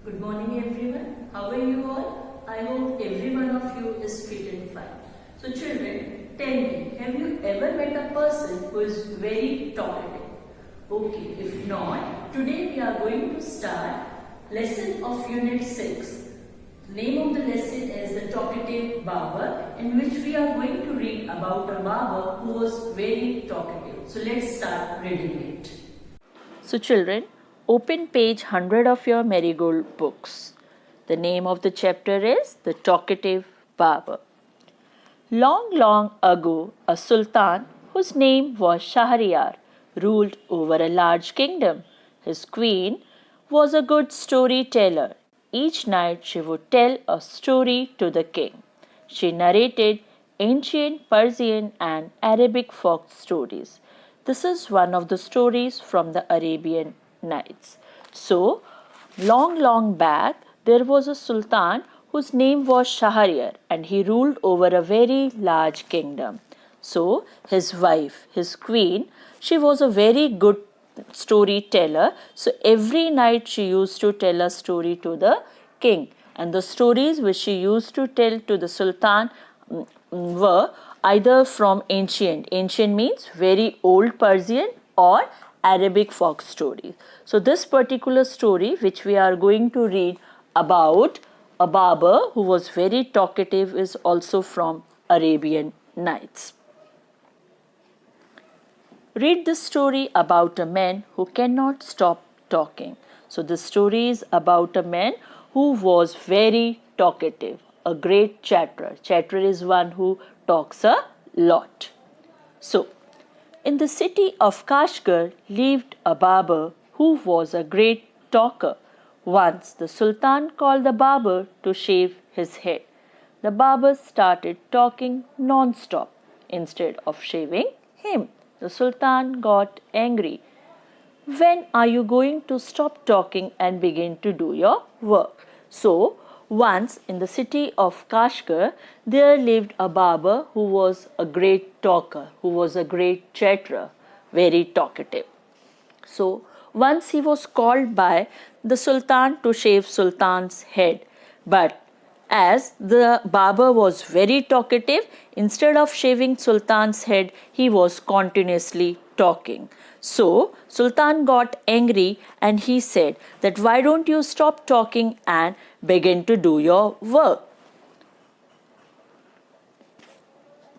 Good morning everyone. How are you all? I hope every one of you is fit and fine. So children, tell me, have you ever met a person who is very talkative? Okay, if not, today we are going to start lesson of unit 6. The name of the lesson is the Talktive Barber, in which we are going to read about a barber who was very talkative. So let's start reading it. So children, open page 100 of your marigold books. The name of the chapter is The Talkative Barber. Long, long ago, a sultan whose name was Shahryar ruled over a large kingdom. His queen was a good storyteller. Each night she would tell a story to the king. She narrated ancient Persian and Arabic folk stories. This is one of the stories from the Arabian Nights. So, long, long back, there was a sultan whose name was Shahryar and he ruled over a very large kingdom. So, his wife, his queen, she was a very good storyteller. So, every night she used to tell a story to the king. And the stories which she used to tell to the sultan were either from ancient means very old Persian, or Arabic folk stories. So this particular story which we are going to read about a barber who was very talkative is also from Arabian Nights. Read this story about a man who cannot stop talking. So the story is about a man who was very talkative, a great chatterer. Chatterer is one who talks a lot. So, in the city of Kashgar lived a barber who was a great talker. Once the sultan called the barber to shave his head. The barber started talking non-stop instead of shaving him. The sultan got angry. When are you going to stop talking and begin to do your work? So, once in the city of Kashgar, there lived a barber who was a great talker, who was a great chatterer, very talkative. So, once he was called by the sultan to shave sultan's head, but as the barber was very talkative, instead of shaving sultan's head, he was continuously talking. So, Sultan got angry and he said that why don't you stop talking and begin to do your work?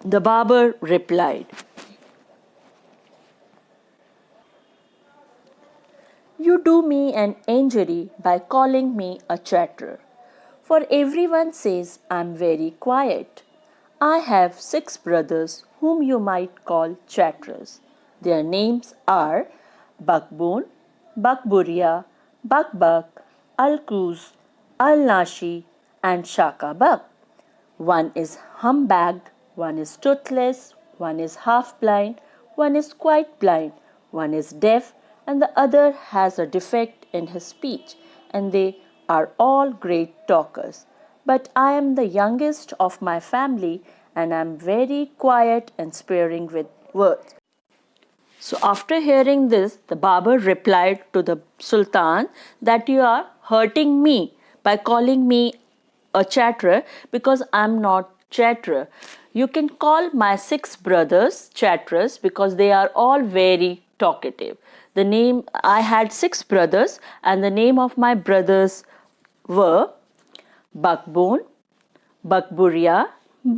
The barber replied, "You do me an injury by calling me a chatterer, for everyone says I'm very quiet. I have 6 brothers whom you might call chatterers. Their names are Bakbun, Bakburia, Bakbak, Alkuz, Alnashi, and Shakabak. One is humbagged, one is toothless, one is half blind, one is quite blind, one is deaf, and the other has a defect in his speech, and they are all great talkers. But I am the youngest of my family, and I am very quiet and sparing with words." So after hearing this, the barber replied to the sultan that you are hurting me by calling me a chatterer because I am not chatterer. You can call my 6 brothers chatterers because they are all very talkative. The name, I had 6 brothers and the name of my brothers were Bakbon, Bakburia,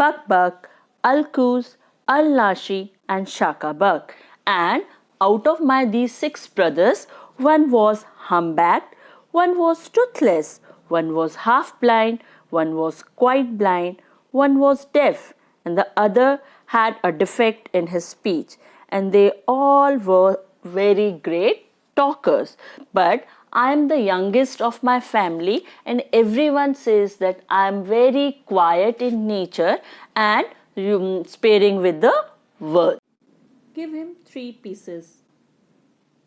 Bakbak, Alkuz, Alnashi, and Shakabak. And out of these 6 brothers, one was humbagged, one was toothless, one was half blind, one was quite blind, one was deaf, and the other had a defect in his speech. And they all were very great talkers. But I am the youngest of my family, and everyone says that I am very quiet in nature and sparing with the words. "Give him 3 pieces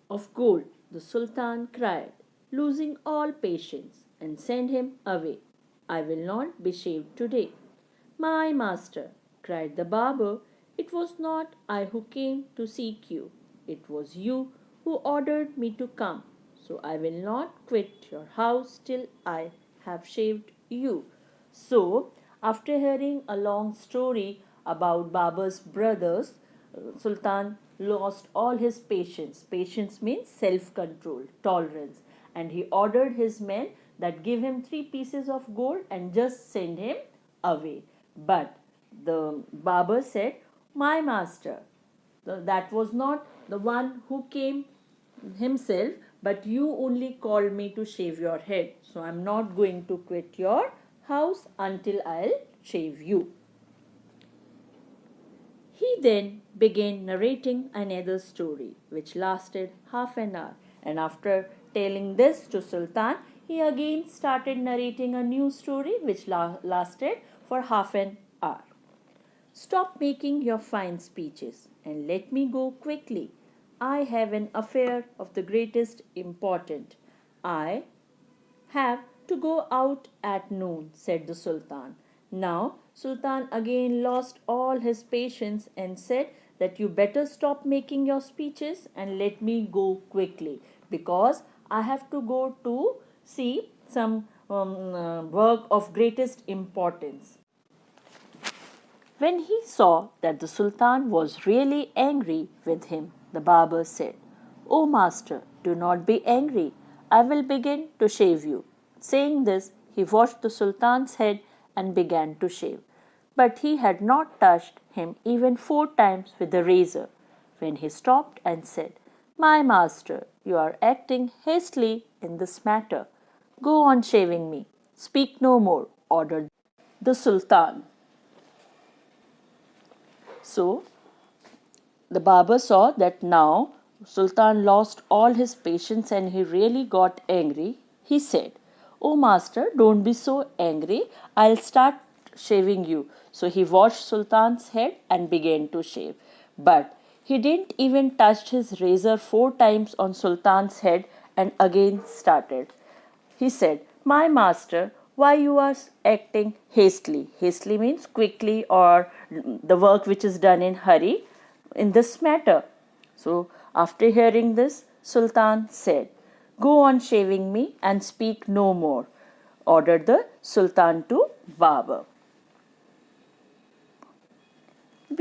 of gold," the sultan cried, losing all patience, "and send him away. I will not be shaved today." "My master," cried the barber, "it was not I who came to seek you. It was you who ordered me to come. so I will not quit your house till I have shaved you. So, after hearing a long story about Babur's brothers, Sultan lost all his patience. Patience means self control, tolerance. And he ordered his men that give him 3 pieces of gold and just send him away. But the barber said, "My master, that was not the one who came himself, but you only called me to shave your head. So I'm not going to quit your house until I'll shave you." He then began narrating another story, which lasted half an hour. And after telling this to Sultan, he again started narrating a new story, which lasted for half an hour. "Stop making your fine speeches and let me go quickly. I have an affair of the greatest importance. I have to go out at noon," said the Sultan. Now, Sultan again lost all his patience and said that you better stop making your speeches and let me go quickly, because I have to go to see some work of greatest importance. When he saw that the Sultan was really angry with him, the barber said, "O master, do not be angry. I will begin to shave you." Saying this, he washed the Sultan's head and began to shave. But he had not touched him even 4 times with the razor, when he stopped and said, "My master, you are acting hastily in this matter. Go on shaving me. Speak no more," ordered the Sultan. So, the barber saw that now Sultan lost all his patience and he really got angry. He said, "Oh master, don't be so angry. I'll start shaving you." So he washed Sultan's head and began to shave. But he didn't even touch his razor 4 times on Sultan's head and again started. He said, "My master, why you are acting hastily?" Hastily means quickly, or the work which is done in hurry in this matter. So after hearing this, Sultan said, "Go on shaving me and speak no more," ordered the Sultan to barber.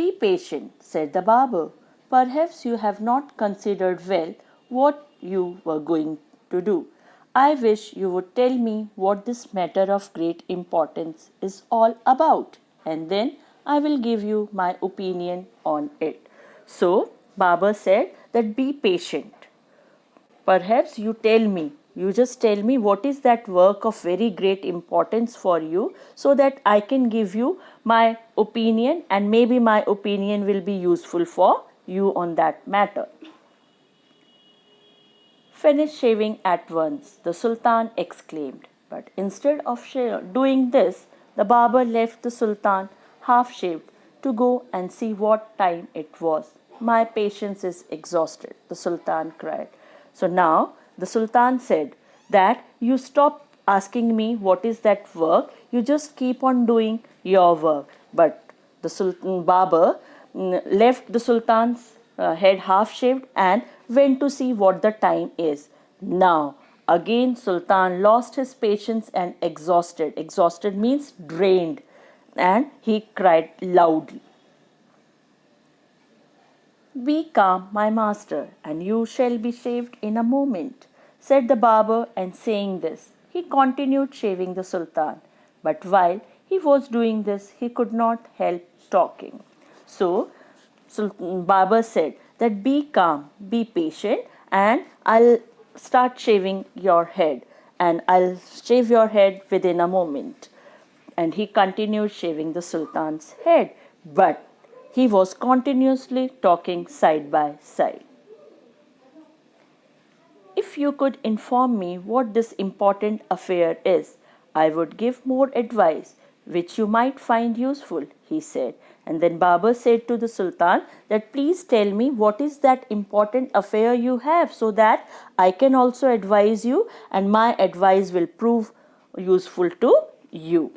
"Be patient," said the barber. "Perhaps you have not considered well what you were going to do. I wish you would tell me what this matter of great importance is all about, and then I will give you my opinion on it." So, barber said that be patient. Perhaps you just tell me what is that work of very great importance for you, so that I can give you my opinion, and maybe my opinion will be useful for you on that matter. "Finish shaving at once," the Sultan exclaimed. But instead of doing this, the barber left the Sultan half shaved to go and see what time it was. "My patience is exhausted," the Sultan cried. So now the Sultan said that you stop asking me what is that work, you just keep on doing your work. But the Sultan barber left the Sultan's head half shaved and went to see what the time is. Now again Sultan lost his patience and exhausted. Exhausted means drained, and he cried loudly, "Be calm, my master, and you shall be shaved in a moment," said the barber, and saying this, he continued shaving the Sultan. But while he was doing this, he could not help talking. So barber said that be calm, be patient, and I'll start shaving your head, and I'll shave your head within a moment. And he continued shaving the Sultan's head, but he was continuously talking side by side. "If you could inform me what this important affair is, I would give more advice, which you might find useful," he said. And then Babur said to the Sultan that please tell me what is that important affair you have, so that I can also advise you and my advice will prove useful to you.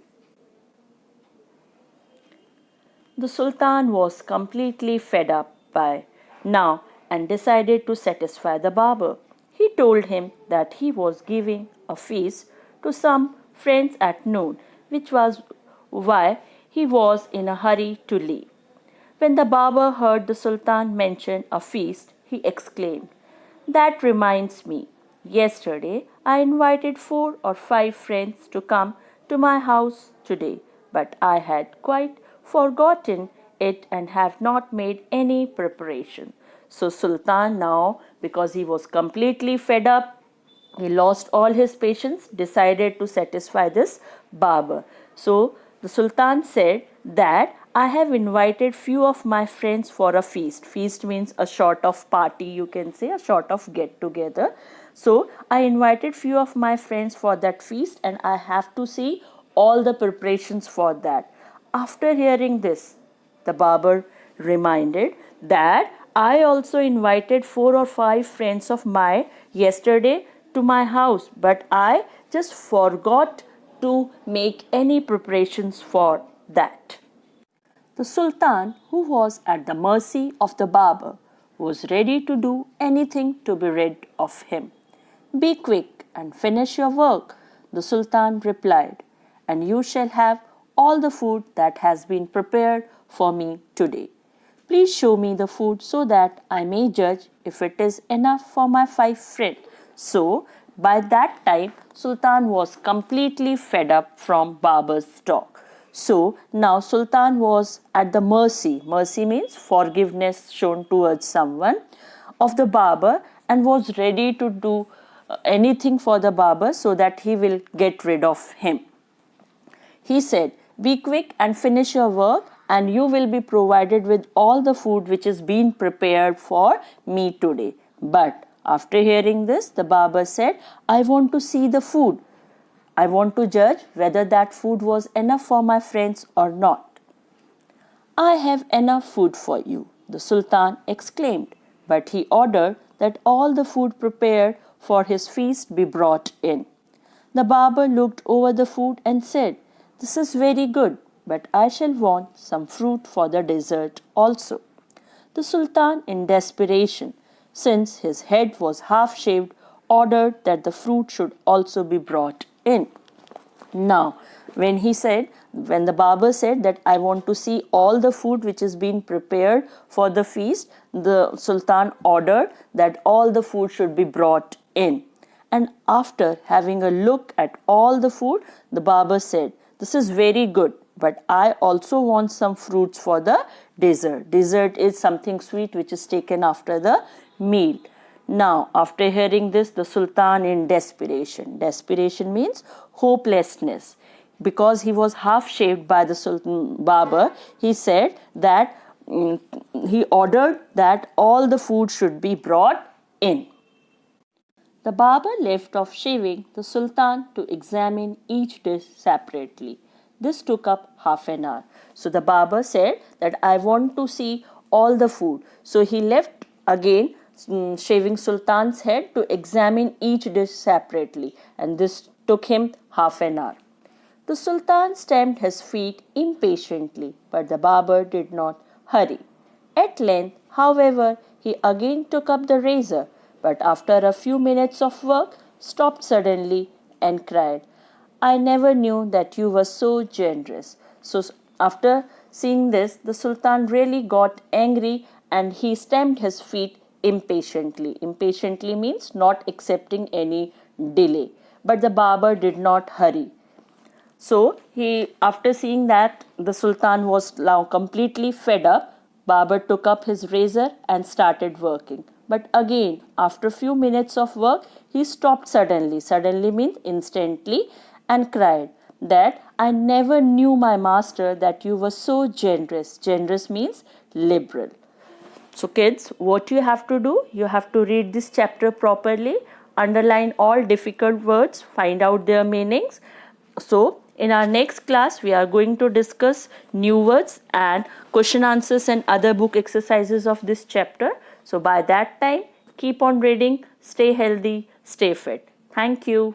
The Sultan was completely fed up by now and decided to satisfy the barber. He told him that he was giving a feast to some friends at noon, which was why he was in a hurry to leave. When the barber heard the Sultan mention a feast, he exclaimed, "That reminds me. Yesterday I invited 4 or 5 friends to come to my house today, but I had quite forgotten it and have not made any preparation." So Sultan now, because he was completely fed up, he lost all his patience, decided to satisfy this barber. So the Sultan said that I have invited few of my friends for a feast. Feast means a sort of party, you can say, a sort of get together. So I invited few of my friends for that feast and I have to see all the preparations for that. After hearing this, the barber reminded that I also invited 4 or 5 friends of mine yesterday to my house, but I just forgot to make any preparations for that. The Sultan, who was at the mercy of the barber, was ready to do anything to be rid of him. "Be quick and finish your work," the Sultan replied, "and you shall have all the food that has been prepared for me today. Please show me the food so that I may judge if it is enough for my 5 friends." So, by that time, Sultan was completely fed up from barber's talk. So now Sultan was at the mercy. Mercy means forgiveness shown towards someone of the barber and was ready to do anything for the barber so that he will get rid of him. He said, "Be quick and finish your work and you will be provided with all the food which is being prepared for me today." But after hearing this, the barber said, "I want to see the food. I want to judge whether that food was enough for my friends or not." "I have enough food for you," the Sultan exclaimed, but he ordered that all the food prepared for his feast be brought in. The barber looked over the food and said, "This is very good, but I shall want some fruit for the dessert also." The Sultan, in desperation, since his head was half shaved, ordered that the fruit should also be brought in. Now, when the barber said that I want to see all the food which is being prepared for the feast, the Sultan ordered that all the food should be brought in. And after having a look at all the food, the barber said, "This is very good, but I also want some fruits for the dessert." Dessert is something sweet which is taken after the meal. Now, after hearing this, the Sultan, in desperation means hopelessness, because he was half shaved by the Sultan barber, he said that he ordered that all the food should be brought in. The barber left off shaving the Sultan to examine each dish separately. This took up half an hour. So the barber said that I want to see all the food. So he left again shaving Sultan's head to examine each dish separately, and this took him half an hour. The Sultan stamped his feet impatiently, but the barber did not hurry. At length, however, he again took up the razor, but after a few minutes of work, stopped suddenly and cried, "I never knew that you were so generous." So after seeing this, the Sultan really got angry and he stamped his feet impatiently. Impatiently means not accepting any delay. But the barber did not hurry. So after seeing that the Sultan was now completely fed up, barber took up his razor and started working. But again, after a few minutes of work, he stopped suddenly. Suddenly means instantly, and cried that I never knew, my master, that you were so generous. Generous means liberal. So kids, what you have to do, you have to read this chapter properly, underline all difficult words, find out their meanings. So in our next class, we are going to discuss new words and question answers and other book exercises of this chapter. So by that time, keep on reading, stay healthy, stay fit. Thank you.